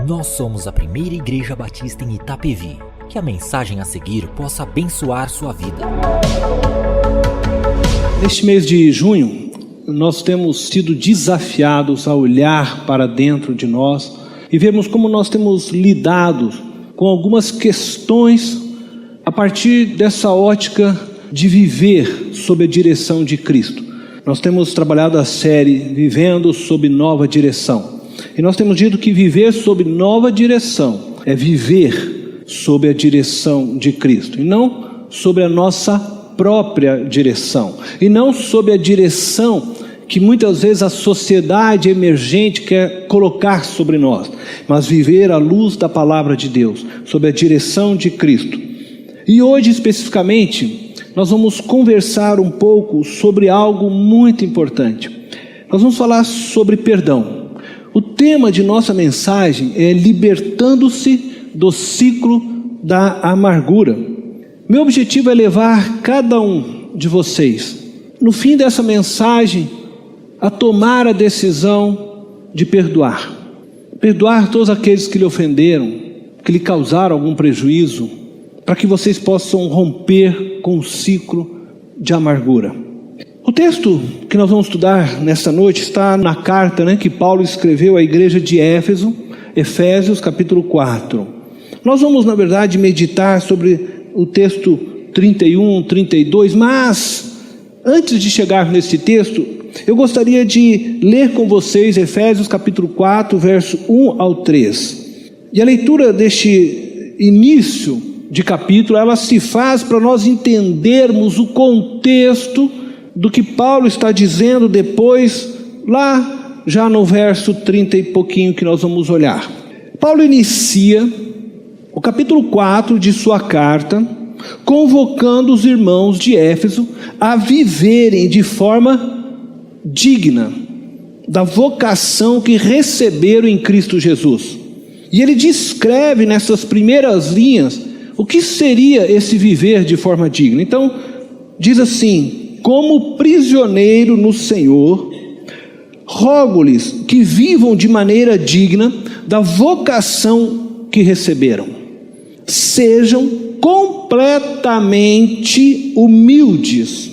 Nós somos a primeira igreja batista em Itapevi. Que a mensagem a seguir possa abençoar sua vida. Neste mês de junho, nós temos sido desafiados a olhar para dentro de nós e vermos como nós temos lidado com algumas questões a partir dessa ótica de viver sob a direção de Cristo. Nós temos trabalhado a série Vivendo sob Nova Direção. E nós temos dito que viver sob nova direção é viver sob a direção de Cristo, e não sobre a nossa própria direção, e não sob a direção que muitas vezes a sociedade emergente quer colocar sobre nós, mas viver à luz da palavra de Deus, sob a direção de Cristo. E hoje especificamente nós vamos conversar um pouco sobre algo muito importante. Nós vamos falar sobre perdão. O tema de nossa mensagem é libertando-se do ciclo da amargura. Meu objetivo é levar cada um de vocês, no fim dessa mensagem, a tomar a decisão de perdoar. Perdoar todos aqueles que lhe ofenderam, que lhe causaram algum prejuízo, para que vocês possam romper com o ciclo de amargura. O texto que nós vamos estudar nesta noite está na carta que Paulo escreveu à igreja de Éfeso, Efésios capítulo 4. Nós vamos, na verdade, meditar sobre o texto 31, 32, mas antes de chegar nesse texto, eu gostaria de ler com vocês Efésios capítulo 4, verso 1 ao 3. E a leitura deste início de capítulo, ela se faz para nós entendermos o contexto do que Paulo está dizendo depois, lá já no verso 30 e pouquinho que nós vamos olhar. Paulo inicia o capítulo 4 de sua carta, convocando os irmãos de Éfeso a viverem de forma digna da vocação que receberam em Cristo Jesus. E ele descreve nessas primeiras linhas o que seria esse viver de forma digna. Então, diz assim: como prisioneiro no Senhor, rogo-lhes que vivam de maneira digna da vocação que receberam. Sejam completamente humildes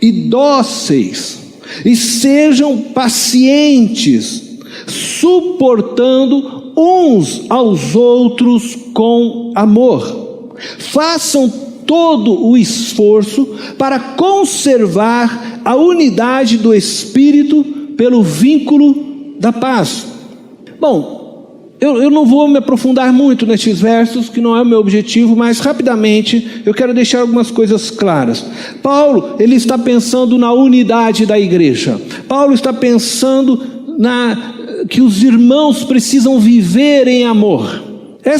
e dóceis, e sejam pacientes, suportando uns aos outros com amor. Façam todo o esforço para conservar a unidade do Espírito pelo vínculo da paz. Bom, eu não vou me aprofundar muito nestes versos, que não é o meu objetivo, mas rapidamente eu quero deixar algumas coisas claras. Paulo, ele está pensando na unidade da igreja. Paulo está pensando que os irmãos precisam viver em amor. É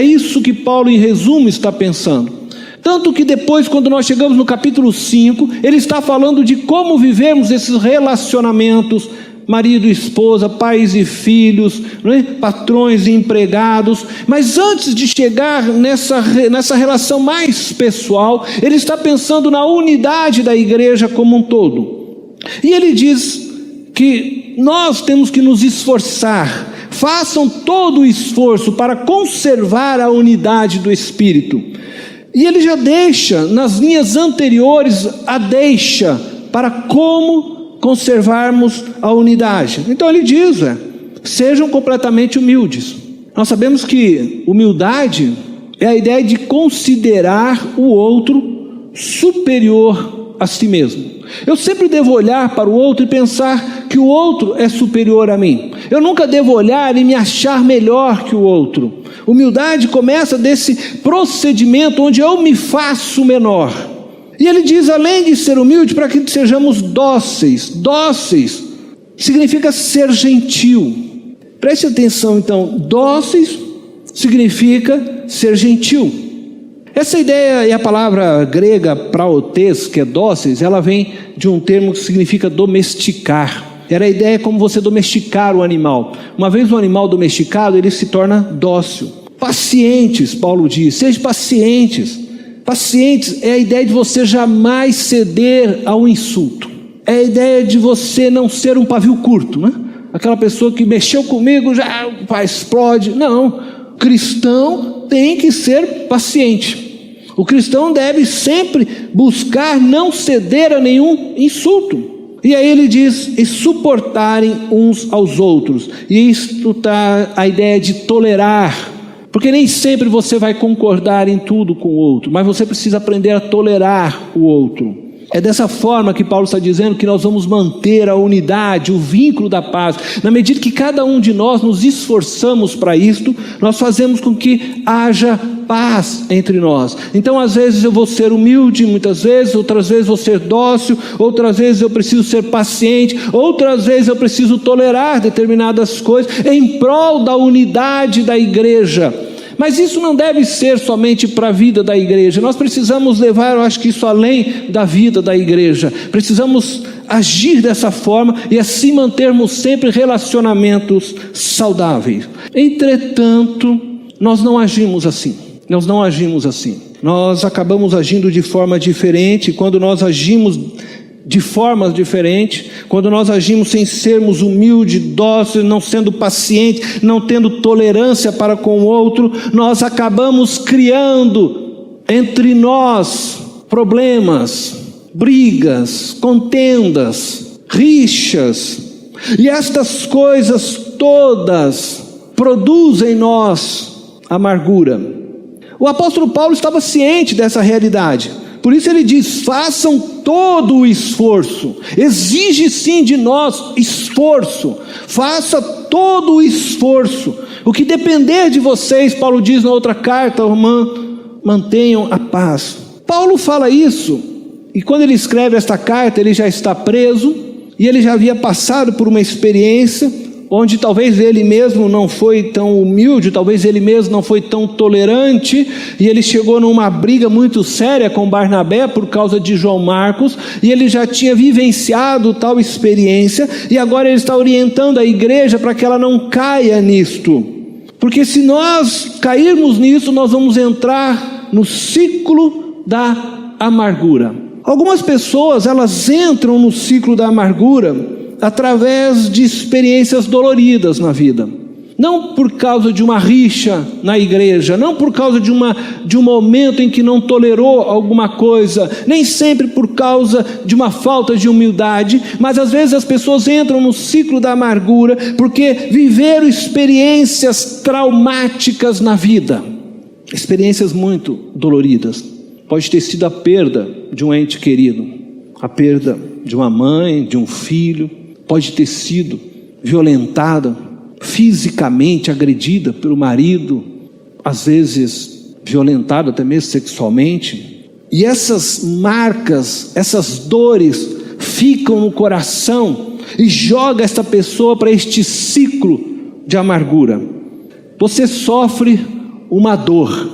isso que Paulo, em resumo, está pensando. Tanto que depois, quando nós chegamos no capítulo 5, ele está falando de como vivemos esses relacionamentos, marido e esposa, pais e filhos, patrões e empregados. Mas antes de chegar nessa relação mais pessoal, ele está pensando na unidade da igreja como um todo. E ele diz que nós temos que nos esforçar. Façam todo o esforço para conservar a unidade do Espírito. E ele já deixa, nas linhas anteriores, a deixa para como conservarmos a unidade. Então ele diz, sejam completamente humildes. Nós sabemos que humildade é a ideia de considerar o outro superior a si mesmo. Eu sempre devo olhar para o outro e pensar que o outro é superior a mim. Eu nunca devo olhar e me achar melhor que o outro. Humildade começa desse procedimento onde eu me faço menor. E ele diz, além de ser humilde, para que sejamos dóceis. Dóceis significa ser gentil. Preste atenção então, dóceis significa ser gentil. Essa ideia e a palavra grega praotes, que é dóceis, ela vem de um termo que significa domesticar. Era a ideia como você domesticar o animal. Uma vez um animal domesticado, ele se torna dócil. Pacientes, Paulo diz, sejam pacientes. Pacientes é a ideia de você jamais ceder ao insulto. É a ideia de você não ser um pavio curto, aquela pessoa que mexeu comigo já explode. Não, cristão tem que ser paciente. O cristão deve sempre buscar não ceder a nenhum insulto. E aí ele diz, e suportarem uns aos outros. E isto está a ideia de tolerar. Porque nem sempre você vai concordar em tudo com o outro, mas você precisa aprender a tolerar o outro. É dessa forma que Paulo está dizendo que nós vamos manter a unidade, o vínculo da paz. Na medida que cada um de nós nos esforçamos para isto, nós fazemos com que haja paz entre nós. Então às vezes eu vou ser humilde, muitas vezes, outras vezes vou ser dócil, outras vezes eu preciso ser paciente, outras vezes eu preciso tolerar determinadas coisas em prol da unidade da igreja. Mas isso não deve ser somente para a vida da igreja. Nós precisamos levar, eu acho que isso além da vida da igreja. Precisamos agir dessa forma e assim mantermos sempre relacionamentos saudáveis. Entretanto, nós não agimos assim. Nós acabamos agindo de forma diferente. Quando nós agimos de formas diferentes, quando nós agimos sem sermos humildes, dóceis, não sendo pacientes, não tendo tolerância para com o outro, nós acabamos criando entre nós problemas, brigas, contendas, rixas, e estas coisas todas produzem em nós amargura. O apóstolo Paulo estava ciente dessa realidade. Por isso ele diz, façam todo o esforço, exige sim de nós esforço, faça todo o esforço, o que depender de vocês, Paulo diz na outra carta, irmã, mantenham a paz. Paulo fala isso, e quando ele escreve esta carta, ele já está preso, e ele já havia passado por uma experiência, onde talvez ele mesmo não foi tão humilde, talvez ele mesmo não foi tão tolerante, e ele chegou numa briga muito séria com Barnabé por causa de João Marcos, e ele já tinha vivenciado tal experiência, e agora ele está orientando a igreja para que ela não caia nisto, porque se nós cairmos nisso, nós vamos entrar no ciclo da amargura. Algumas pessoas, elas entram no ciclo da amargura através de experiências doloridas na vida, não por causa de uma rixa na igreja, não por causa de um momento em que não tolerou alguma coisa, nem sempre por causa de uma falta de humildade, mas às vezes as pessoas entram no ciclo da amargura porque viveram experiências traumáticas na vida, experiências muito doloridas. Pode ter sido a perda de um ente querido, a perda de uma mãe, de um filho, pode ter sido violentada, fisicamente agredida pelo marido, às vezes violentada até mesmo sexualmente, e essas marcas, essas dores ficam no coração e joga essa pessoa para este ciclo de amargura. Você sofre uma dor,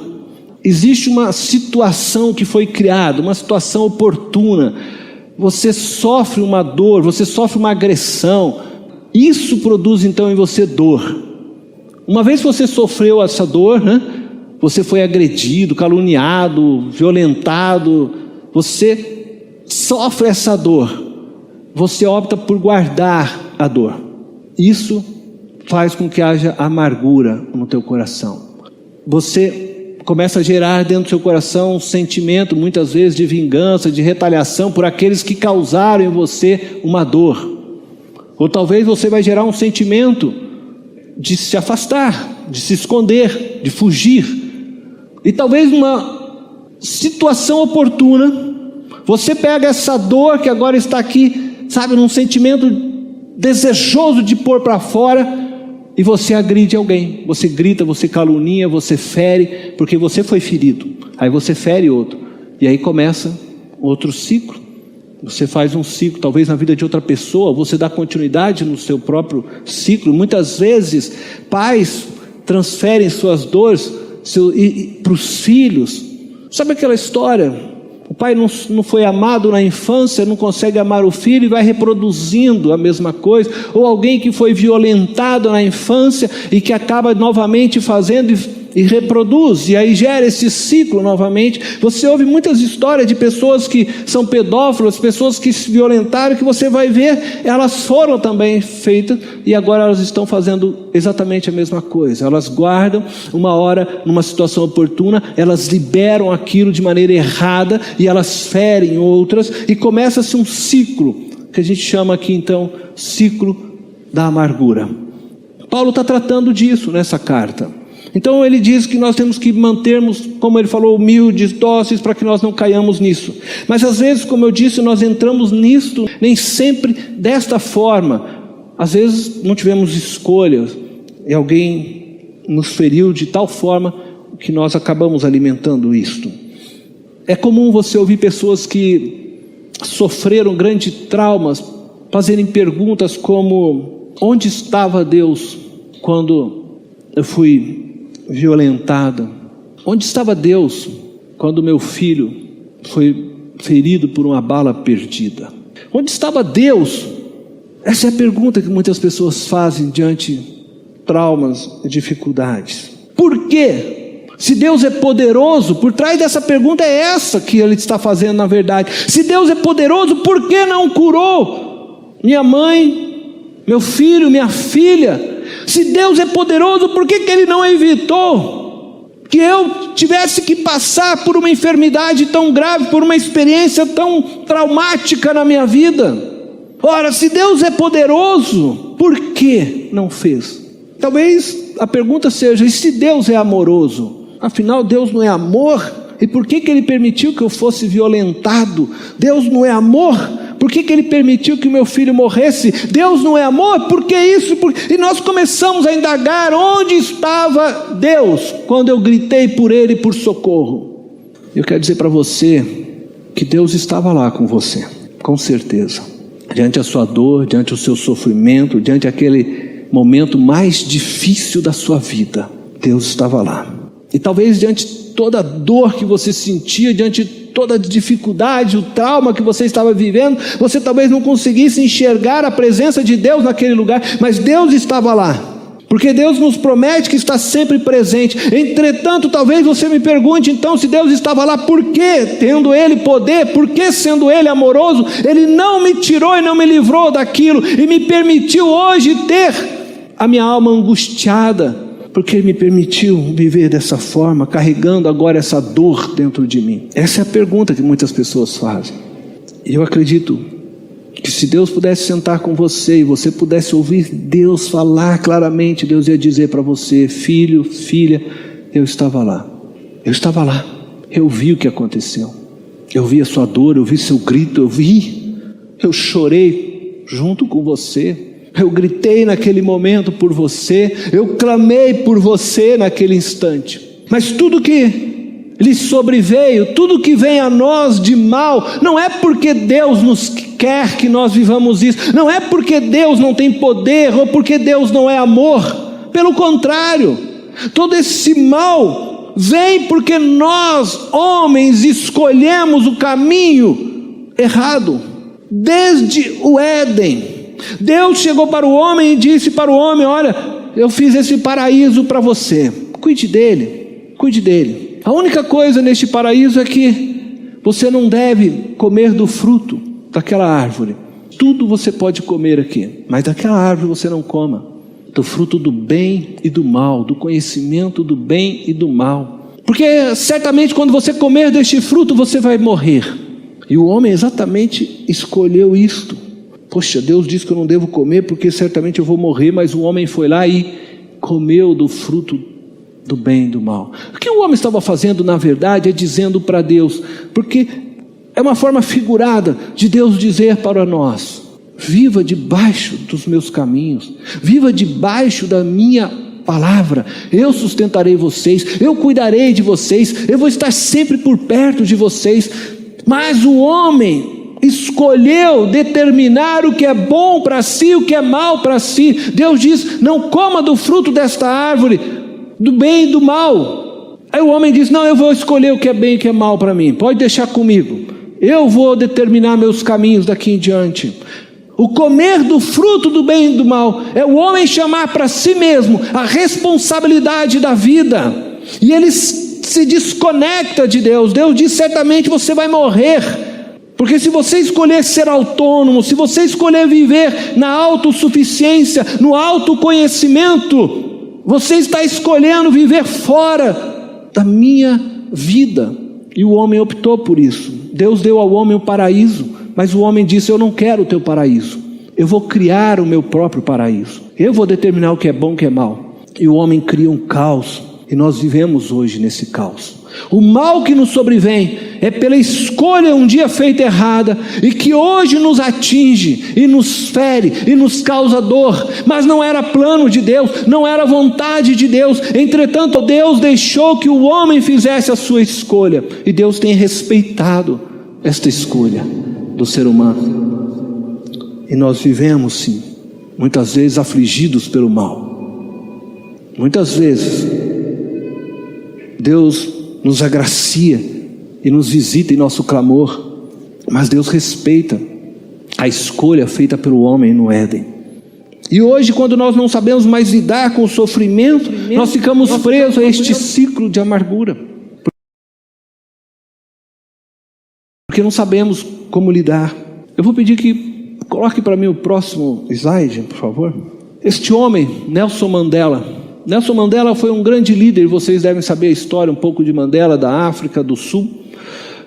existe uma situação que foi criada, uma situação oportuna, você sofre uma dor, você sofre uma agressão, isso produz então em você dor. Uma vez que você sofreu essa dor, você foi agredido, caluniado, violentado, você sofre essa dor, você opta por guardar a dor. Isso faz com que haja amargura no teu coração. Você começa a gerar dentro do seu coração um sentimento, muitas vezes, de vingança, de retaliação por aqueles que causaram em você uma dor. Ou talvez você vai gerar um sentimento de se afastar, de se esconder, de fugir. E talvez numa situação oportuna, você pega essa dor que agora está aqui, sabe, num sentimento desejoso de pôr para fora, e você agride alguém, você grita, você calunia, você fere, porque você foi ferido, aí você fere outro, e aí começa outro ciclo, você faz um ciclo, talvez na vida de outra pessoa, você dá continuidade no seu próprio ciclo. Muitas vezes, pais transferem suas dores para os filhos. Sabe aquela história? O pai não foi amado na infância, não consegue amar o filho e vai reproduzindo a mesma coisa. Ou alguém que foi violentado na infância e que acaba novamente fazendo e reproduz, e aí gera esse ciclo novamente. Você ouve muitas histórias de pessoas que são pedófilas, pessoas que se violentaram, que você vai ver, elas foram também feitas, e agora elas estão fazendo exatamente a mesma coisa. Elas guardam, uma hora, numa situação oportuna, elas liberam aquilo de maneira errada, e elas ferem outras, e começa-se um ciclo, que a gente chama aqui então, ciclo da amargura. Paulo está tratando disso nessa carta. Então ele diz que nós temos que mantermos, como ele falou, humildes, dóceis, para que nós não caiamos nisso. Mas às vezes, como eu disse, nós entramos nisto, nem sempre desta forma. Às vezes não tivemos escolhas, e alguém nos feriu de tal forma que nós acabamos alimentando isto. É comum você ouvir pessoas que sofreram grandes traumas, fazerem perguntas como: onde estava Deus quando eu fui violentado? Onde estava Deus quando meu filho foi ferido por uma bala perdida? Onde estava Deus? Essa é a pergunta que muitas pessoas fazem diante de traumas e dificuldades. Por quê? Se Deus é poderoso, por trás dessa pergunta é essa que ele está fazendo na verdade. Se Deus é poderoso, por que não curou minha mãe, meu filho, minha filha? Se Deus é poderoso, por que Ele não evitou que eu tivesse que passar por uma enfermidade tão grave, por uma experiência tão traumática na minha vida? Ora, se Deus é poderoso, por que não fez? Talvez a pergunta seja: e se Deus é amoroso? Afinal, Deus não é amor? E por que Ele permitiu que eu fosse violentado? Deus não é amor? Por que Ele permitiu que o meu filho morresse? Deus não é amor? Por que isso? E nós começamos a indagar: onde estava Deus quando eu gritei por Ele por socorro? Eu quero dizer para você que Deus estava lá com você, com certeza. Diante da sua dor, diante do seu sofrimento, diante daquele momento mais difícil da sua vida, Deus estava lá. E talvez diante de toda a dor que você sentia, diante de toda a dificuldade, o trauma que você estava vivendo, você talvez não conseguisse enxergar a presença de Deus naquele lugar, mas Deus estava lá, porque Deus nos promete que está sempre presente. Entretanto, talvez você me pergunte então, se Deus estava lá, por que, tendo Ele poder, por que, sendo Ele amoroso, Ele não me tirou e não me livrou daquilo, e me permitiu hoje ter a minha alma angustiada? Porque Ele me permitiu viver dessa forma, carregando agora essa dor dentro de mim. Essa é a pergunta que muitas pessoas fazem. E eu acredito que se Deus pudesse sentar com você e você pudesse ouvir Deus falar claramente, Deus ia dizer para você: filho, filha, eu estava lá. Eu estava lá. Eu vi o que aconteceu. Eu vi a sua dor, eu vi seu grito, eu chorei junto com você. Eu gritei naquele momento por você, eu clamei por você naquele instante. Mas tudo que lhe sobreveio, tudo que vem a nós de mal, não é porque Deus nos quer que nós vivamos isso, não é porque Deus não tem poder, ou porque Deus não é amor. Pelo contrário, todo esse mal vem porque nós, homens, escolhemos o caminho errado. Desde o Éden, Deus chegou para o homem e disse para o homem: olha, eu fiz esse paraíso para você, cuide dele, cuide dele. A única coisa neste paraíso é que você não deve comer do fruto daquela árvore. Tudo você pode comer aqui, mas daquela árvore você não coma, do fruto do bem e do mal, do conhecimento do bem e do mal, porque certamente quando você comer deste fruto você vai morrer. E o homem exatamente escolheu isto. Poxa, Deus disse que eu não devo comer porque certamente eu vou morrer, mas o homem foi lá e comeu do fruto do bem e do mal. O que o homem estava fazendo na verdade é dizendo para Deus, porque é uma forma figurada de Deus dizer para nós: viva debaixo dos meus caminhos, viva debaixo da minha palavra, eu sustentarei vocês, eu cuidarei de vocês, eu vou estar sempre por perto de vocês. Mas o homem escolheu determinar o que é bom para si, o que é mal para si. Deus diz: não coma do fruto desta árvore, do bem e do mal. Aí o homem diz: não, eu vou escolher o que é bem e o que é mal para mim, pode deixar comigo, eu vou determinar meus caminhos daqui em diante. O comer do fruto do bem e do mal é o homem chamar para si mesmo a responsabilidade da vida. e ele se desconecta de Deus. Deus diz: certamente você vai morrer, porque se você escolher ser autônomo, se você escolher viver na autossuficiência, no autoconhecimento, você está escolhendo viver fora da minha vida. E o homem optou por isso. Deus deu ao homem o paraíso, mas o homem disse: eu não quero o teu paraíso, eu vou criar o meu próprio paraíso, eu vou determinar o que é bom e o que é mal. E o homem cria um caos, e nós vivemos hoje nesse caos. O mal que nos sobrevém é pela escolha um dia feita errada, e que hoje nos atinge, e nos fere, e nos causa dor, mas não era plano de Deus, não era vontade de Deus. Entretanto, Deus deixou que o homem fizesse a sua escolha, e Deus tem respeitado esta escolha do ser humano. E nós vivemos sim, muitas vezes afligidos pelo mal. Muitas vezes Deus nos agracia e nos visita em nosso clamor, mas Deus respeita a escolha feita pelo homem no Éden. E hoje, quando nós não sabemos mais lidar com o sofrimento, nós ficamos presos a este ciclo de amargura, porque não sabemos como lidar. Eu vou pedir que coloque para mim o próximo slide, por favor. Este homem, Nelson Mandela foi um grande líder. Vocês devem saber a história um pouco de Mandela, da África do Sul.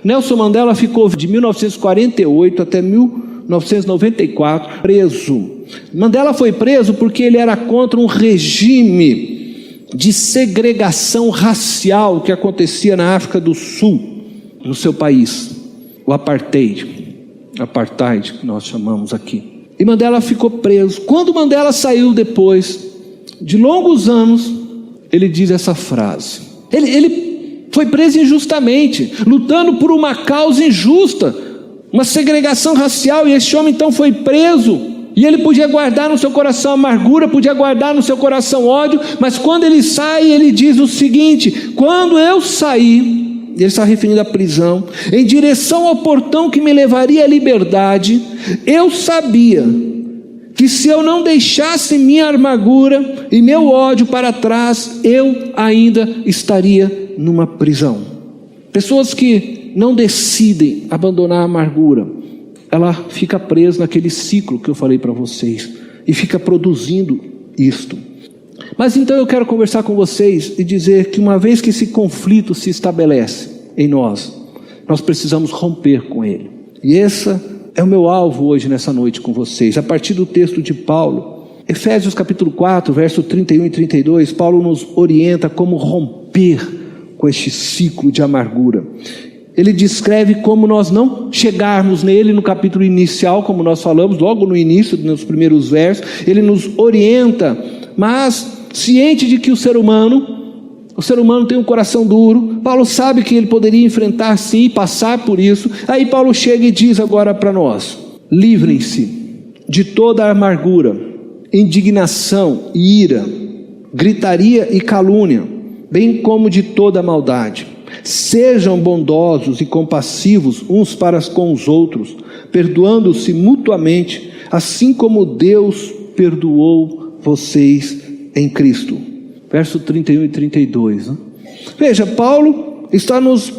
Nelson Mandela ficou de 1948 até 1994 preso. Mandela foi preso porque ele era contra um regime de segregação racial que acontecia na África do Sul, no seu país, o apartheid, que nós chamamos aqui. E Mandela ficou preso. Quando Mandela saiu depois de longos anos, ele diz essa frase. Ele foi preso injustamente, lutando por uma causa injusta, uma segregação racial, e esse homem então foi preso, e ele podia guardar no seu coração amargura, podia guardar no seu coração ódio, mas quando ele sai, ele diz o seguinte: quando eu saí, ele está referindo à prisão, em direção ao portão que me levaria à liberdade, eu sabia que se eu não deixasse minha amargura e meu ódio para trás, eu ainda estaria numa prisão. Pessoas que não decidem abandonar a amargura, ela fica presa naquele ciclo que eu falei para vocês, e fica produzindo isto. Mas então eu quero conversar com vocês e dizer que uma vez que esse conflito se estabelece em nós, nós precisamos romper com ele. E essa é o meu alvo hoje nessa noite com vocês, a partir do texto de Paulo, Efésios capítulo 4, verso 31 e 32, Paulo nos orienta como romper com este ciclo de amargura. Ele descreve como nós não chegarmos nele no capítulo inicial, como nós falamos logo no início, nos primeiros versos. Ele nos orienta, mas ciente de que o ser humano tem um coração duro. Paulo sabe que ele poderia enfrentar sim, passar por isso. Aí Paulo chega e diz agora para nós: livrem-se de toda amargura, indignação, ira, gritaria e calúnia, bem como de toda maldade. Sejam bondosos e compassivos uns para com os outros, perdoando-se mutuamente, assim como Deus perdoou vocês em Cristo. Verso 31 e 32. Veja, Paulo está nos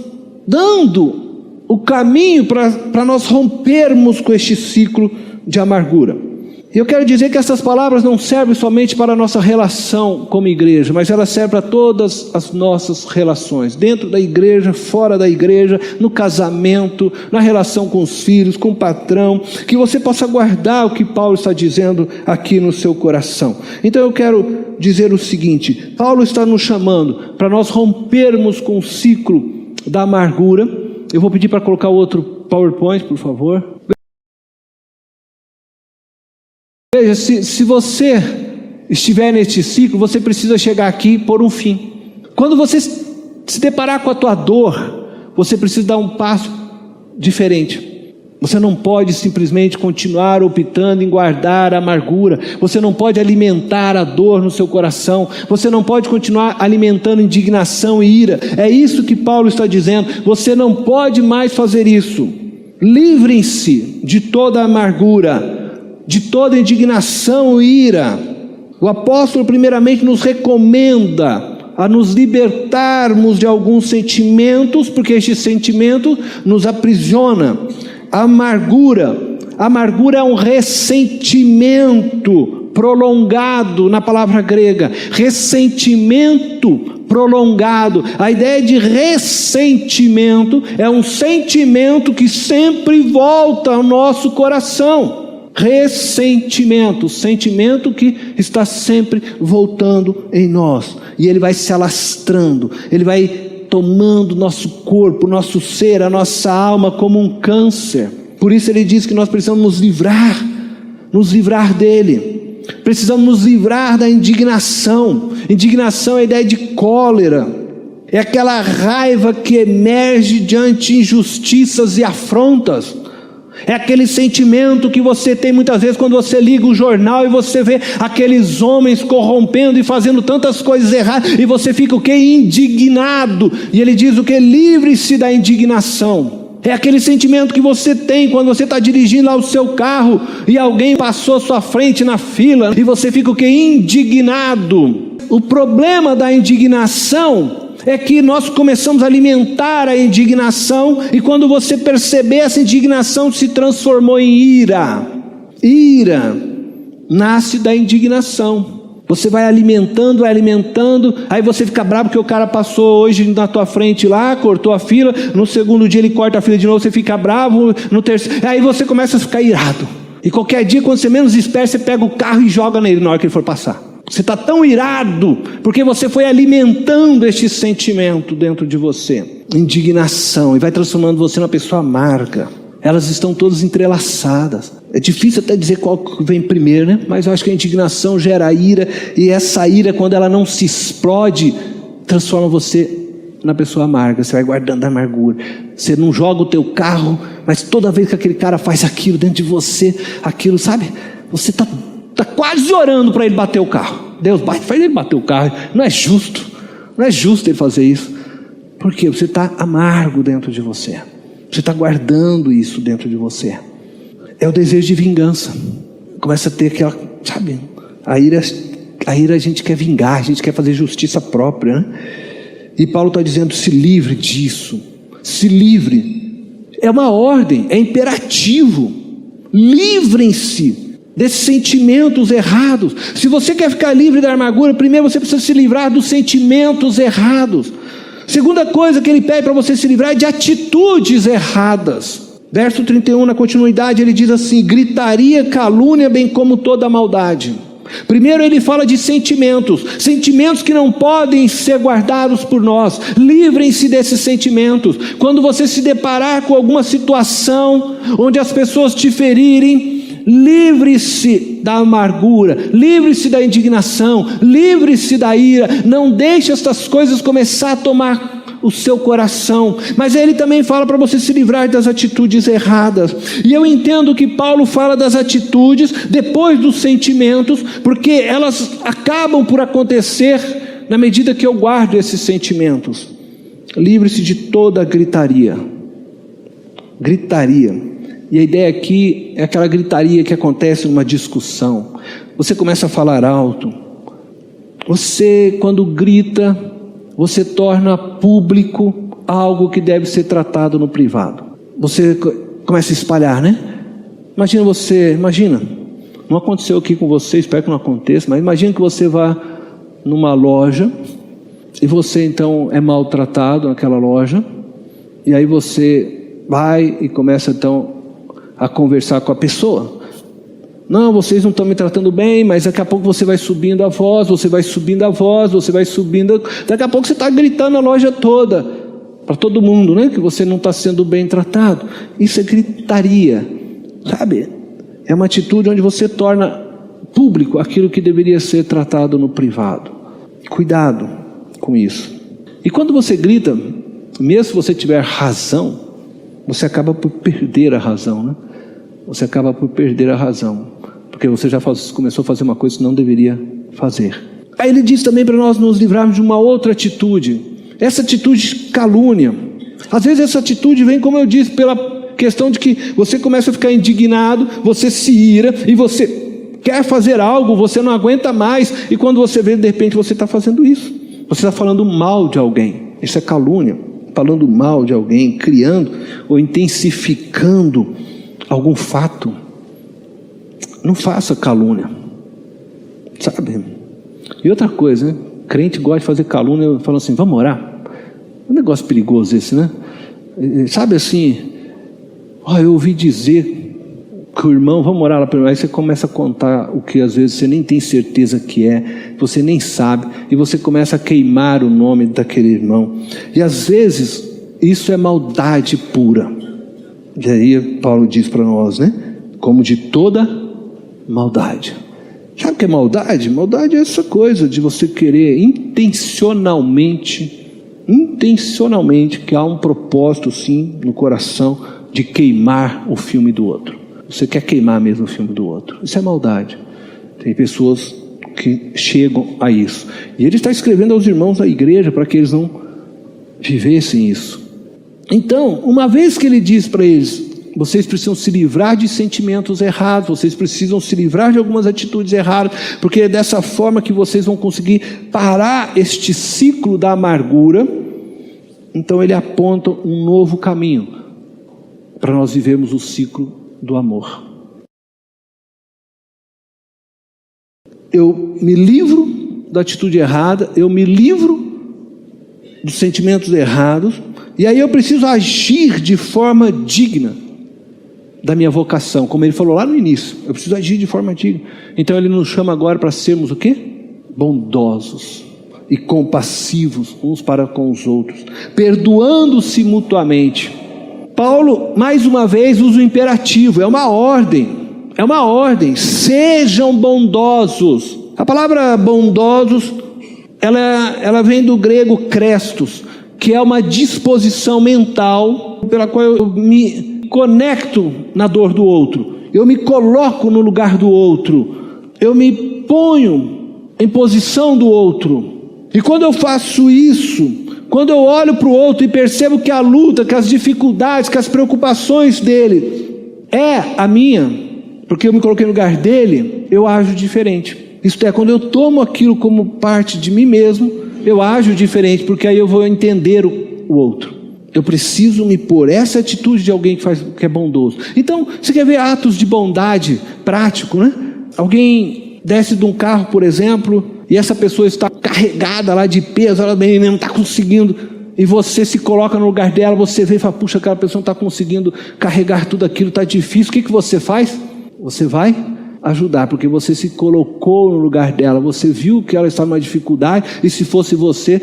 dando o caminho para nós rompermos com este ciclo de amargura. E eu quero dizer que essas palavras não servem somente para a nossa relação como igreja, mas elas servem para todas as nossas relações, dentro da igreja, fora da igreja, no casamento, na relação com os filhos, com o patrão, que você possa guardar o que Paulo está dizendo aqui no seu coração. Então eu quero dizer o seguinte: Paulo está nos chamando para nós rompermos com o ciclo da amargura. Eu vou pedir para colocar o outro PowerPoint, por favor. Veja, se você estiver neste ciclo, você precisa chegar aqui por um fim. Quando você se deparar com a tua dor, você precisa dar um passo diferente. Você não pode simplesmente continuar optando em guardar a amargura. Você não pode alimentar a dor no seu coração. Você não pode continuar alimentando indignação e ira. É isso que Paulo está dizendo. Você não pode mais fazer isso. Livrem-se de toda a amargura, de toda indignação e ira. O apóstolo primeiramente nos recomenda a nos libertarmos de alguns sentimentos, porque este sentimento nos aprisiona. A amargura é um ressentimento prolongado, na palavra grega, ressentimento prolongado. A ideia de ressentimento é um sentimento que sempre volta ao nosso coração. Ressentimento, sentimento que está sempre voltando em nós, e ele vai se alastrando, ele vai tomando nosso corpo, nosso ser, a nossa alma como um câncer. Por isso ele diz que nós precisamos nos livrar dele. Precisamos nos livrar da indignação. Indignação é a ideia de cólera, é aquela raiva que emerge diante de injustiças e afrontas. É aquele sentimento que você tem muitas vezes quando você liga o jornal e você vê aqueles homens corrompendo e fazendo tantas coisas erradas, e você fica o quê? Indignado. E ele diz o quê? Livre-se da indignação. É aquele sentimento que você tem quando você está dirigindo lá o seu carro e alguém passou à sua frente na fila, e você fica o quê? Indignado. O problema da indignação é que nós começamos a alimentar a indignação, e quando você perceber, essa indignação se transformou em ira. Ira nasce da indignação. Você vai alimentando, aí você fica bravo porque o cara passou hoje na tua frente lá, cortou a fila, no segundo dia ele corta a fila de novo, você fica bravo, no terceiro, aí você começa a ficar irado, e qualquer dia, quando você menos espera, você pega o carro e joga nele na hora que ele for passar. Você está tão irado, porque você foi alimentando este sentimento dentro de você, indignação, e vai transformando você numa pessoa amarga. Elas estão todas entrelaçadas. É difícil até dizer qual vem primeiro, né? Mas eu acho que a indignação gera ira, e essa ira, quando ela não se explode, transforma você na pessoa amarga. Você vai guardando a amargura. Você não joga o teu carro, mas toda vez que aquele cara faz aquilo dentro de você, aquilo, sabe? Você está quase orando para ele bater o carro. Deus, faz ele bater o carro. Não é justo ele fazer isso. Por quê? Você está amargo dentro de você. Você está guardando isso dentro de você. É o desejo de vingança. Começa a ter aquela, sabe? A ira a gente quer vingar, a gente quer fazer justiça própria, né? E Paulo está dizendo, se livre disso. Se livre. É uma ordem, é imperativo. Livrem-se desses sentimentos errados. Se você quer ficar livre da amargura, primeiro você precisa se livrar dos sentimentos errados. Segunda coisa que ele pede para você se livrar é de atitudes erradas. Verso 31, na continuidade, ele diz assim: gritaria, calúnia, bem como toda maldade. Primeiro ele fala de sentimentos que não podem ser guardados por nós. Livrem-se desses sentimentos. Quando você se deparar com alguma situação onde as pessoas te ferirem, livre-se da amargura, livre-se da indignação, livre-se da ira. Não deixe estas coisas começar a tomar o seu coração. Mas ele também fala para você se livrar das atitudes erradas. E eu entendo que Paulo fala das atitudes depois dos sentimentos, porque elas acabam por acontecer na medida que eu guardo esses sentimentos. Livre-se de toda gritaria. E a ideia aqui é aquela gritaria que acontece numa discussão. Você começa a falar alto. Você, quando grita, você torna público algo que deve ser tratado no privado. Você começa a espalhar, né? Imagina, não aconteceu aqui com você, espero que não aconteça, mas imagina que você vá numa loja, e você então é maltratado naquela loja, e aí você vai e começa então a conversar com a pessoa. Não, vocês não estão me tratando bem, mas daqui a pouco você vai subindo a voz, daqui a pouco você está gritando na loja toda, para todo mundo, né? Que você não está sendo bem tratado. Isso é gritaria, sabe? É uma atitude onde você torna público aquilo que deveria ser tratado no privado. Cuidado com isso. E quando você grita, mesmo se você tiver razão, você acaba por perder a razão, né? Porque você já começou a fazer uma coisa que não deveria fazer. Aí ele diz também para nós nos livrarmos de uma outra atitude. Essa atitude de calúnia. Às vezes essa atitude vem, como eu disse, pela questão de que você começa a ficar indignado, você se ira e você quer fazer algo, você não aguenta mais, e quando você vê, de repente você está fazendo isso. Você está falando mal de alguém. Isso é calúnia. Falando mal de alguém, criando ou intensificando algum fato. Não faça calúnia, sabe? E outra coisa, né? Crente gosta de fazer calúnia, falando assim, vamos orar? É um negócio perigoso esse, né? Sabe assim, eu ouvi dizer que o irmão, vamos orar lá para ele. Aí você começa a contar o que às vezes você nem tem certeza que é, você nem sabe, e você começa a queimar o nome daquele irmão. E às vezes isso é maldade pura. E aí Paulo diz para nós, né? Como de toda maldade. Sabe o que é maldade? Maldade é essa coisa de você querer intencionalmente, que há um propósito sim no coração de queimar o filme do outro. Você quer queimar mesmo o filme do outro. Isso é maldade. Tem pessoas que chegam a isso. E ele está escrevendo aos irmãos da igreja para que eles não vivessem isso. Então, uma vez que ele diz para eles, vocês precisam se livrar de sentimentos errados, vocês precisam se livrar de algumas atitudes erradas, porque é dessa forma que vocês vão conseguir parar este ciclo da amargura. Então ele aponta um novo caminho para nós vivermos o ciclo do amor. Eu me livro da atitude errada, eu me livro dos sentimentos errados, e aí eu preciso agir de forma digna da minha vocação, como ele falou lá no início. Eu preciso agir de forma digna. Então ele nos chama agora para sermos o quê? Bondosos e compassivos uns para com os outros, perdoando-se mutuamente. Paulo mais uma vez usa o imperativo, é uma ordem, sejam bondosos. A palavra bondosos, ela vem do grego krestos, que é uma disposição mental pela qual eu me conecto na dor do outro, eu me coloco no lugar do outro, eu me ponho em posição do outro. E quando eu faço isso, quando eu olho para o outro e percebo que a luta, que as dificuldades, que as preocupações dele é a minha, porque eu me coloquei no lugar dele, eu ajo diferente. Isto é, quando eu tomo aquilo como parte de mim mesmo, eu ajo diferente, porque aí eu vou entender o outro. Eu preciso me pôr, essa atitude de alguém que é bondoso. Então, você quer ver atos de bondade prático, né? Alguém desce de um carro, por exemplo, e essa pessoa está carregada lá de peso, ela não está conseguindo, e você se coloca no lugar dela, você vê e fala, puxa, aquela pessoa não está conseguindo carregar tudo aquilo, está difícil. O que você faz? Você vai ajudar, porque você se colocou no lugar dela, você viu que ela está numa dificuldade, e se fosse você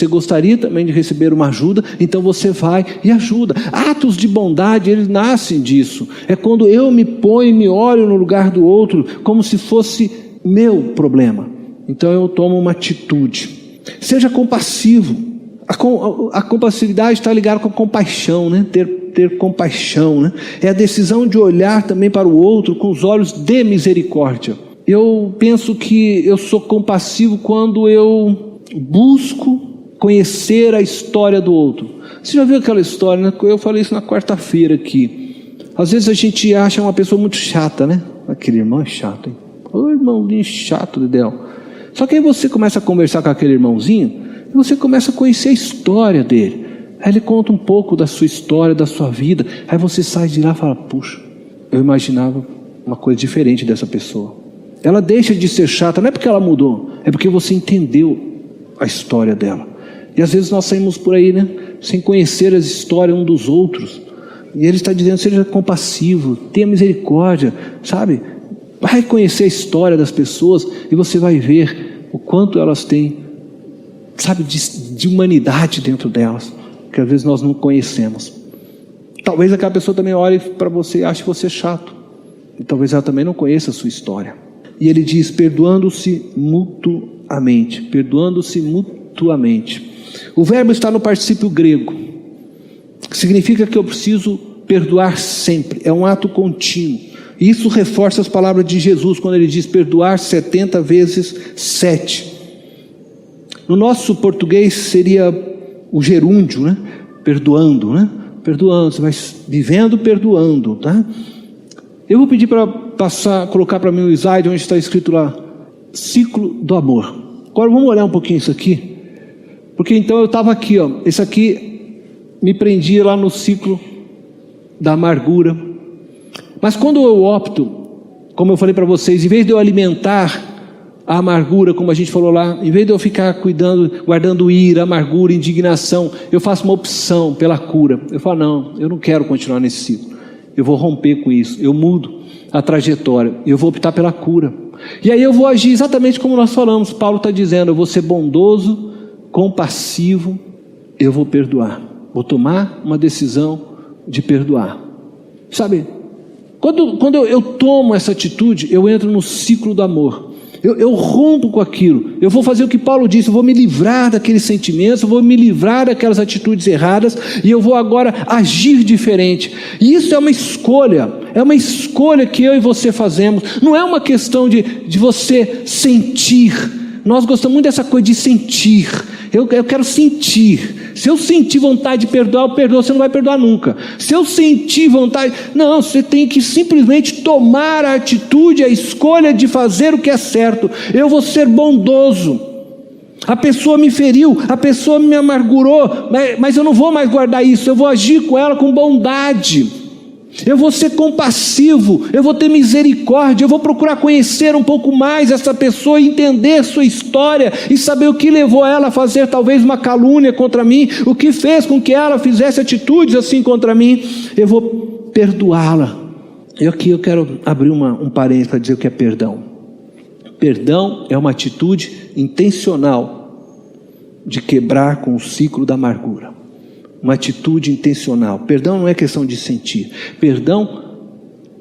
gostaria também de receber uma ajuda, então você vai e ajuda. Atos de bondade, eles nascem disso. É quando eu me ponho e me olho no lugar do outro, como se fosse meu problema. Então eu tomo uma atitude. Seja compassivo. A compassividade está ligada com a compaixão, né? Ter compaixão, né? É a decisão de olhar também para o outro com os olhos de misericórdia. Eu penso que eu sou compassivo quando eu busco conhecer a história do outro. Você já viu aquela história, né? Eu falei isso na quarta-feira aqui. Às vezes a gente acha uma pessoa muito chata, né? Aquele irmão é chato, hein? Ô irmãozinho chato de Deus. Só que aí você começa a conversar com aquele irmãozinho e você começa a conhecer a história dele. Aí ele conta um pouco da sua história, da sua vida. Aí você sai de lá e fala, puxa, eu imaginava uma coisa diferente dessa pessoa. Ela deixa de ser chata, não é porque ela mudou, é porque você entendeu a história dela. E às vezes nós saímos por aí, né, sem conhecer as histórias um dos outros. E ele está dizendo, seja compassivo, tenha misericórdia, sabe? Vai conhecer a história das pessoas e você vai ver o quanto elas têm, sabe, de humanidade dentro delas, que às vezes nós não conhecemos. Talvez aquela pessoa também olhe para você e ache você chato, e talvez ela também não conheça a sua história. E ele diz, perdoando-se mutuamente, perdoando-se mutuamente. O verbo está no particípio grego, que significa que eu preciso perdoar sempre, é um ato contínuo. Isso reforça as palavras de Jesus, quando ele diz perdoar 70 vezes 7. No nosso português seria o gerúndio, né? Perdoando, né? Perdoando, você vai vivendo perdoando, tá? Eu vou pedir para colocar para mim o slide onde está escrito lá, ciclo do amor. Agora vamos olhar um pouquinho isso aqui. Porque então eu estava aqui, ó, esse aqui me prendia lá no ciclo da amargura. Mas quando eu opto, como eu falei para vocês, em vez de eu alimentar a amargura, como a gente falou lá, em vez de eu ficar guardando ira, amargura, indignação, eu faço uma opção pela cura. Eu falo, não, eu não quero continuar nesse ciclo, eu vou romper com isso, eu mudo a trajetória, eu vou optar pela cura. E aí eu vou agir exatamente como nós falamos. Paulo está dizendo, eu vou ser bondoso, compassivo, eu vou perdoar, vou tomar uma decisão de perdoar. Sabe, quando eu tomo essa atitude, eu entro no ciclo do amor. Eu rompo com aquilo, eu vou fazer o que Paulo disse, eu vou me livrar daqueles sentimentos, eu vou me livrar daquelas atitudes erradas, e eu vou agora agir diferente. E isso é uma escolha que eu e você fazemos. Não é uma questão de você sentir. Nós gostamos muito dessa coisa de sentir. Eu quero sentir. Se eu sentir vontade de perdoar, eu perdoo. Você não vai perdoar nunca. Se eu sentir vontade, não, você tem que simplesmente tomar a atitude, a escolha de fazer o que é certo. Eu vou ser bondoso. A pessoa me feriu, a pessoa me amargurou, mas eu não vou mais guardar isso. Eu vou agir com ela com bondade. Eu vou ser compassivo, eu vou ter misericórdia, eu vou procurar conhecer um pouco mais essa pessoa, entender sua história e saber o que levou ela a fazer talvez uma calúnia contra mim, o que fez com que ela fizesse atitudes assim contra mim. Eu vou perdoá-la. E aqui eu quero abrir um parênteses para dizer o que é perdão. Perdão é uma atitude intencional de quebrar com o ciclo da amargura. Uma atitude intencional. Perdão não é questão de sentir. Perdão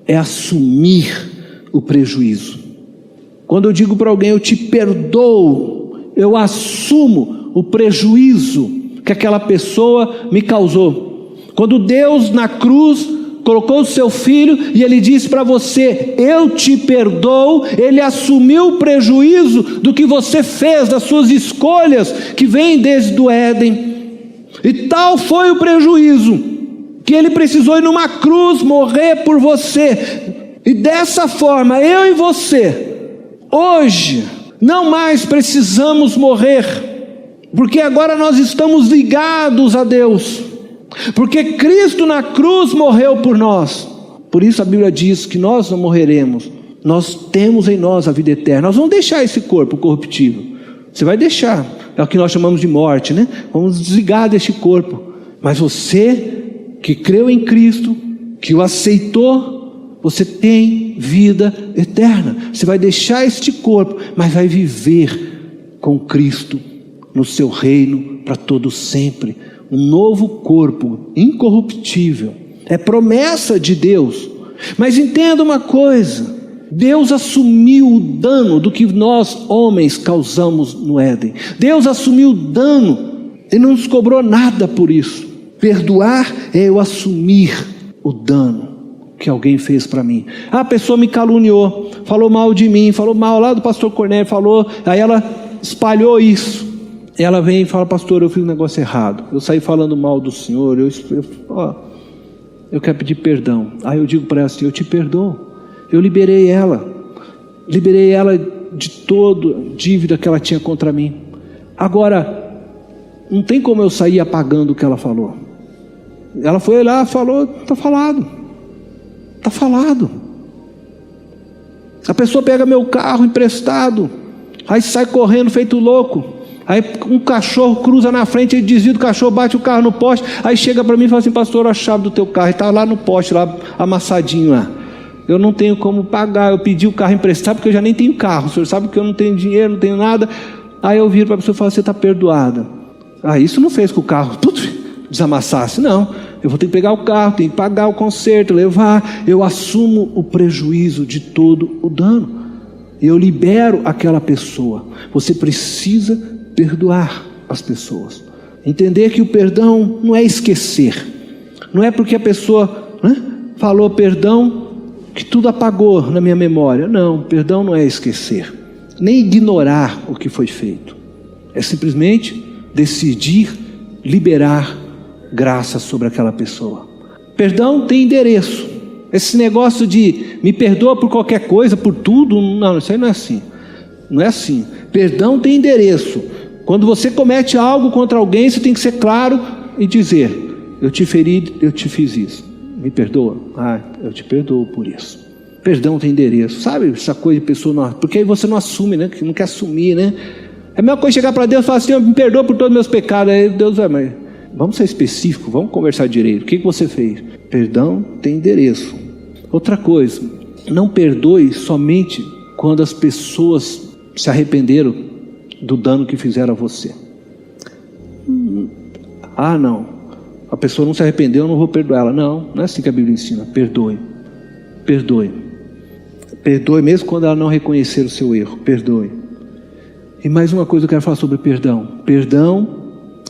é assumir o prejuízo. Quando eu digo para alguém, eu te perdoo, eu assumo o prejuízo que aquela pessoa me causou. Quando Deus na cruz colocou o seu filho e ele disse para você, eu te perdoo, ele assumiu o prejuízo do que você fez, das suas escolhas que vêm desde o Éden. E tal foi o prejuízo, que ele precisou ir numa cruz morrer por você. E dessa forma, eu e você, hoje, não mais precisamos morrer, porque agora nós estamos ligados a Deus, porque Cristo na cruz morreu por nós. Por isso a Bíblia diz que nós não morreremos, nós temos em nós a vida eterna. Nós vamos deixar esse corpo corruptível, você vai deixar, é o que nós chamamos de morte, né? Vamos desligar deste corpo. Mas você que creu em Cristo, que o aceitou, você tem vida eterna. Você vai deixar este corpo, mas vai viver com Cristo no seu reino para todo sempre. Um novo corpo incorruptível. É promessa de Deus. Mas entenda uma coisa, Deus assumiu o dano do que nós homens causamos no Éden. Deus assumiu o dano e não nos cobrou nada por isso. Perdoar é eu assumir o dano que alguém fez para mim. A pessoa me caluniou, falou mal de mim, falou mal lá do pastor Cornélio, falou, aí ela espalhou isso. Ela vem e fala, pastor, eu fiz um negócio errado, eu saí falando mal do senhor, eu quero pedir perdão. Aí eu digo para ela assim, eu te perdoo. Eu liberei ela de toda dívida que ela tinha contra mim. Agora, não tem como eu sair apagando o que ela falou. Ela foi lá, falou, está falado. A pessoa pega meu carro emprestado, aí sai correndo feito louco. Aí um cachorro cruza na frente, ele desvia do cachorro, bate o carro no poste. Aí chega para mim e fala assim, pastor, a chave do teu carro está lá no poste, lá amassadinho lá. Eu não tenho como pagar, eu pedi o carro emprestado porque eu já nem tenho carro, o senhor sabe que eu não tenho dinheiro, não tenho nada. Aí eu viro para a pessoa e falo, você está perdoada. Isso não fez com o carro desamassasse, não. Eu vou ter que pegar o carro, tenho que pagar o conserto, levar. Eu assumo o prejuízo de todo o dano, eu libero aquela pessoa. Você precisa perdoar as pessoas, entender que o perdão não é esquecer, não é porque a pessoa falou perdão que tudo apagou na minha memória. Não, perdão não é esquecer, nem ignorar o que foi feito. É simplesmente decidir liberar graça sobre aquela pessoa. Perdão tem endereço. Esse negócio de me perdoa por qualquer coisa, por tudo, não, isso aí não é assim. Não é assim. Perdão tem endereço. Quando você comete algo contra alguém, você tem que ser claro e dizer: eu te feri, eu te fiz isso, me perdoa? Eu te perdoo por isso. Perdão tem endereço. Sabe essa coisa de pessoa não... Porque aí você não assume, né? Que não quer assumir, né? É a mesma coisa chegar para Deus e falar assim: me perdoa por todos os meus pecados. Aí Deus vai, mas vamos ser específico, vamos conversar direito. O que você fez? Perdão tem endereço. Outra coisa, não perdoe somente quando as pessoas se arrependeram do dano que fizeram a você. Não, a pessoa não se arrependeu, eu não vou perdoar ela. Não é assim que a Bíblia ensina. Perdoe mesmo quando ela não reconhecer o seu erro. Perdoe. E mais uma coisa eu quero falar sobre perdão. Perdão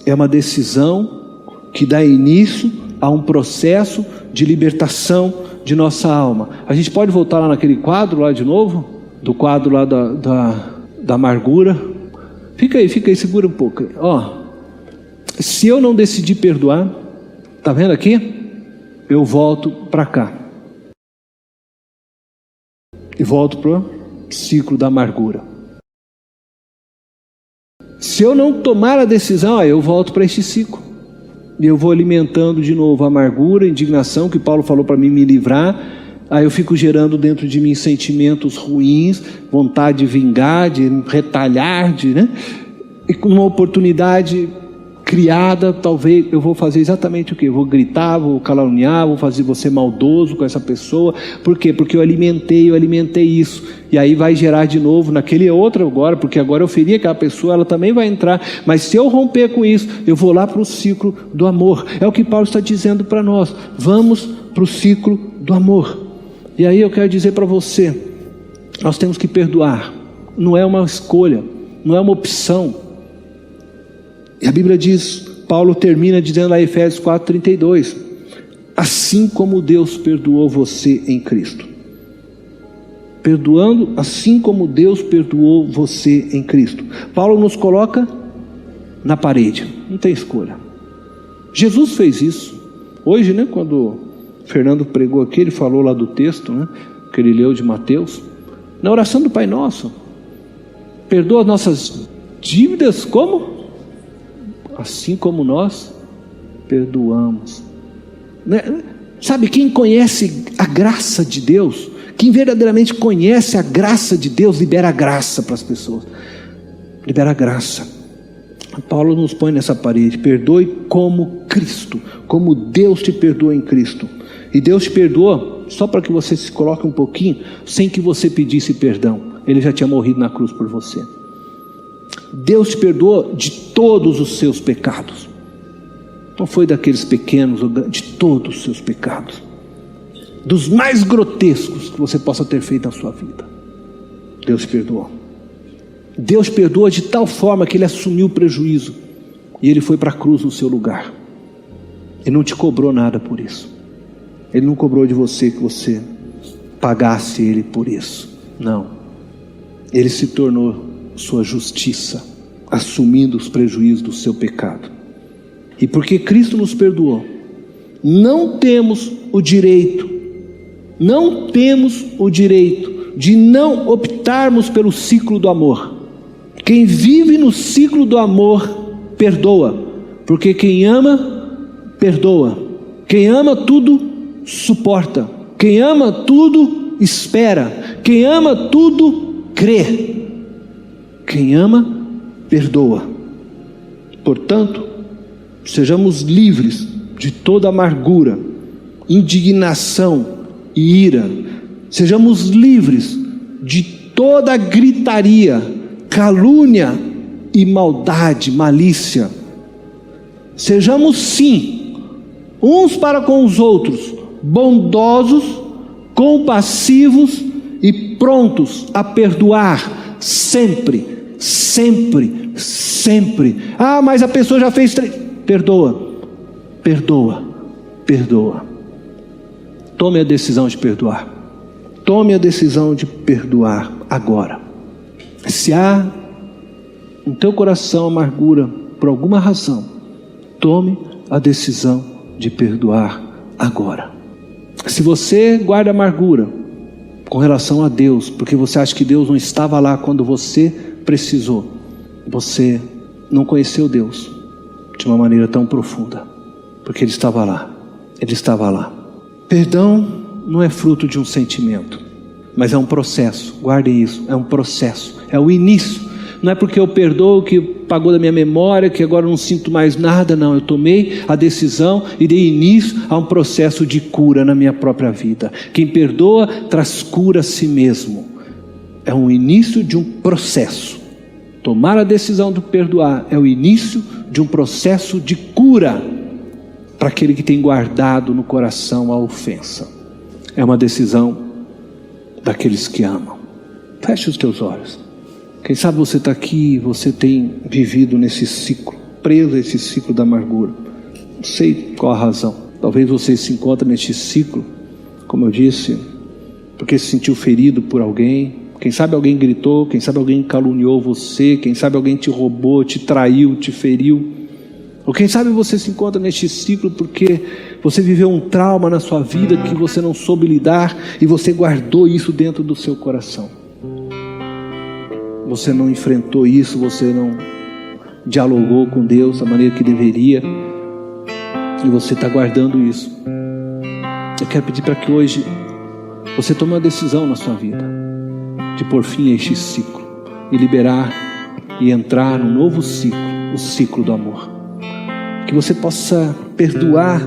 é uma decisão que dá início a um processo de libertação de nossa alma. A gente pode voltar lá naquele quadro lá de novo? Do quadro lá da amargura. Fica aí, segura um pouco. Se eu não decidir perdoar, tá vendo aqui? Eu volto para cá. E volto para o ciclo da amargura. Se eu não tomar a decisão, eu volto para este ciclo. E eu vou alimentando de novo a amargura, a indignação que Paulo falou para mim me livrar. Aí eu fico gerando dentro de mim sentimentos ruins, vontade de vingar, de retalhar, e com uma oportunidade criada, talvez eu vou fazer exatamente o quê? Eu vou gritar, vou caluniar, vou fazer você maldoso com essa pessoa. Por quê? Porque eu alimentei isso. E aí vai gerar de novo naquele outro agora, porque agora eu feri aquela pessoa, ela também vai entrar. Mas se eu romper com isso, eu vou lá para o ciclo do amor. É o que Paulo está dizendo para nós. Vamos para o ciclo do amor. E aí eu quero dizer para você, nós temos que perdoar. Não é uma escolha, não é uma opção. E a Bíblia diz, Paulo termina dizendo lá em Efésios 4:32, assim como Deus perdoou você em Cristo. Perdoando assim como Deus perdoou você em Cristo. Paulo nos coloca na parede, não tem escolha. Jesus fez isso. Hoje, quando Fernando pregou aqui, ele falou lá do texto, que ele leu de Mateus, na oração do Pai Nosso, perdoa as nossas dívidas como? Assim como nós perdoamos. Sabe, quem conhece a graça de Deus, quem verdadeiramente conhece a graça de Deus, libera a graça para as pessoas. Libera a graça. Paulo nos põe nessa parede. Perdoe como Cristo, como Deus te perdoa em Cristo. E Deus te perdoa, só para que você se coloque um pouquinho, sem que você pedisse perdão. Ele já tinha morrido na cruz por você. Deus te perdoa de todos os seus pecados. Não foi daqueles pequenos, de todos os seus pecados. Dos mais grotescos que você possa ter feito na sua vida. Deus te perdoou. Deus perdoa de tal forma que Ele assumiu o prejuízo. E Ele foi para a cruz no seu lugar. Ele não te cobrou nada por isso. Ele não cobrou de você que você pagasse Ele por isso. Não. Ele se tornou sua justiça, assumindo os prejuízos do seu pecado. E porque Cristo nos perdoou, não temos o direito de não optarmos pelo ciclo do amor. Quem vive no ciclo do amor perdoa, porque quem ama perdoa. Quem ama tudo suporta. Quem ama tudo espera. Quem ama tudo crê. Quem ama, perdoa. Portanto, sejamos livres de toda amargura, indignação e ira. Sejamos livres de toda gritaria, calúnia e maldade, malícia. Sejamos sim, uns para com os outros, bondosos, compassivos e prontos a perdoar sempre. Mas a pessoa já fez perdoa. Tome a decisão de perdoar agora. Se há no teu coração amargura por alguma razão, tome a decisão de perdoar agora. Se você guarda amargura com relação a Deus, porque você acha que Deus não estava lá quando você precisou, você não conheceu Deus de uma maneira tão profunda, porque Ele estava lá. Ele estava lá. Perdão não é fruto de um sentimento, mas é um processo. Guardem isso, é um processo, é o início. Não é porque eu perdoo que apagou da minha memória, que agora eu não sinto mais nada. Não, eu tomei a decisão e dei início a um processo de cura na minha própria vida. Quem perdoa traz cura a si mesmo. É um início de um processo. Tomar a decisão de perdoar é o início de um processo de cura para aquele que tem guardado no coração a ofensa. É uma decisão daqueles que amam. Feche os teus olhos. Quem sabe você está aqui, você tem vivido nesse ciclo, preso a esse ciclo da amargura. Não sei qual a razão. Talvez você se encontre neste ciclo, como eu disse, porque se sentiu ferido por alguém. Quem sabe alguém gritou, quem sabe alguém caluniou você, quem sabe alguém te roubou, te traiu, te feriu. Ou quem sabe você se encontra neste ciclo porque você viveu um trauma na sua vida que você não soube lidar e você guardou isso dentro do seu coração. Você não enfrentou isso, você não dialogou com Deus da maneira que deveria e você está guardando isso. Eu quero pedir para que hoje você tome uma decisão na sua vida de pôr fim a este ciclo e liberar e entrar no novo ciclo, o ciclo do amor. Que você possa perdoar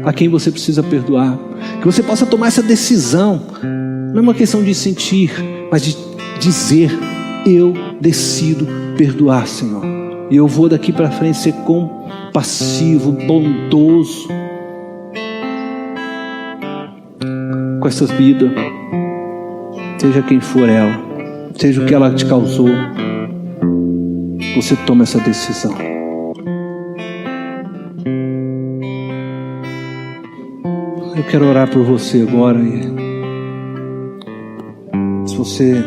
a quem você precisa perdoar. Que você possa tomar essa decisão. Não é uma questão de sentir, mas de dizer: eu decido perdoar, Senhor. E eu vou daqui para frente ser compassivo, bondoso com essa vida. Seja quem for ela, seja o que ela te causou, você toma essa decisão. Eu quero orar por você agora. Se você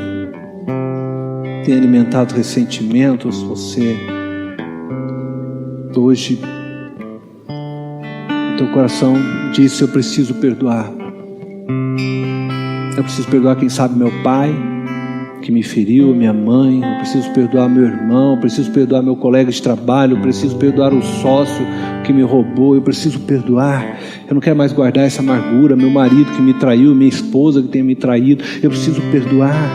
tem alimentado ressentimentos, você hoje o teu coração disse: eu preciso perdoar. Eu preciso perdoar, quem sabe, meu pai que me feriu, minha mãe. Eu preciso perdoar meu irmão, eu preciso perdoar meu colega de trabalho, eu preciso perdoar o sócio que me roubou, eu preciso perdoar. Eu não quero mais guardar essa amargura, meu marido que me traiu, minha esposa que tem me traído. Eu preciso perdoar.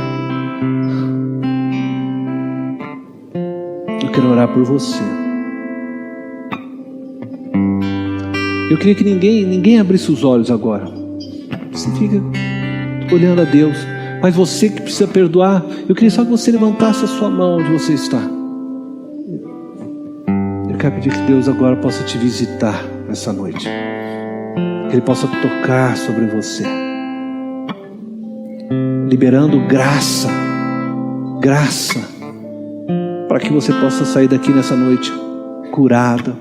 Eu quero orar por você. Eu queria que ninguém abrisse os olhos agora. Você fica olhando a Deus. Mas você que precisa perdoar, eu queria só que você levantasse a sua mão onde você está. Eu quero pedir que Deus agora possa te visitar nessa noite. Que Ele possa tocar sobre você, liberando graça, para que você possa sair daqui nessa noite curado,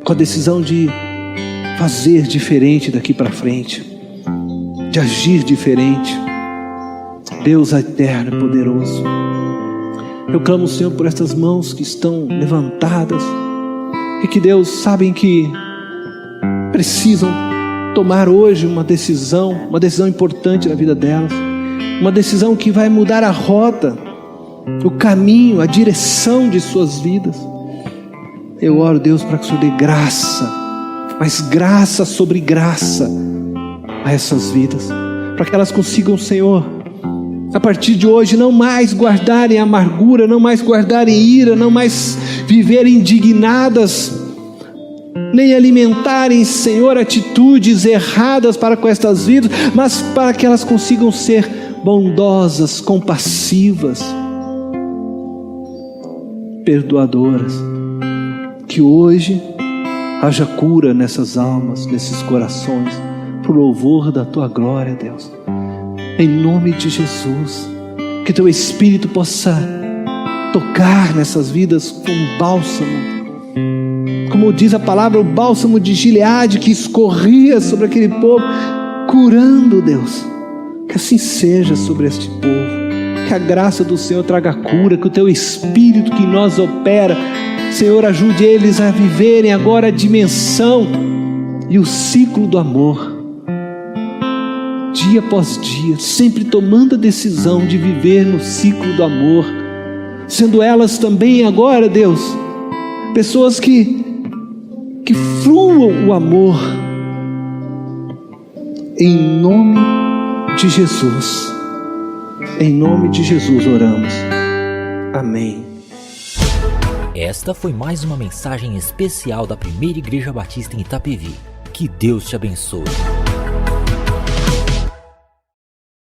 com a decisão de fazer diferente daqui para frente, de agir diferente. Deus eterno e poderoso, eu clamo, Senhor, por estas mãos que estão levantadas e que, Deus, sabem que precisam tomar hoje uma decisão importante na vida delas, uma decisão que vai mudar a rota, o caminho, a direção de suas vidas. Eu oro, Deus, para que o Senhor dê graça, mas graça sobre graça a essas vidas, para que elas consigam, Senhor, a partir de hoje, não mais guardarem amargura, não mais guardarem ira, não mais viverem indignadas, nem alimentarem, Senhor, atitudes erradas para com estas vidas, mas para que elas consigam ser bondosas, compassivas, perdoadoras. Que hoje haja cura nessas almas, nesses corações, por louvor da Tua glória, Deus. Em nome de Jesus, que Teu Espírito possa tocar nessas vidas com bálsamo, como diz a palavra, o bálsamo de Gileade que escorria sobre aquele povo, curando, Deus. Que assim seja sobre este povo, que a graça do Senhor traga cura, que o Teu Espírito que em nós opera, Senhor, ajude eles a viverem agora a dimensão e o ciclo do amor, dia após dia, sempre tomando a decisão de viver no ciclo do amor, sendo elas também agora, Deus, pessoas que fluam o amor. Em nome de Jesus. Em nome de Jesus oramos. Amém. Esta foi mais uma mensagem especial da Primeira Igreja Batista em Itapevi. Que Deus te abençoe.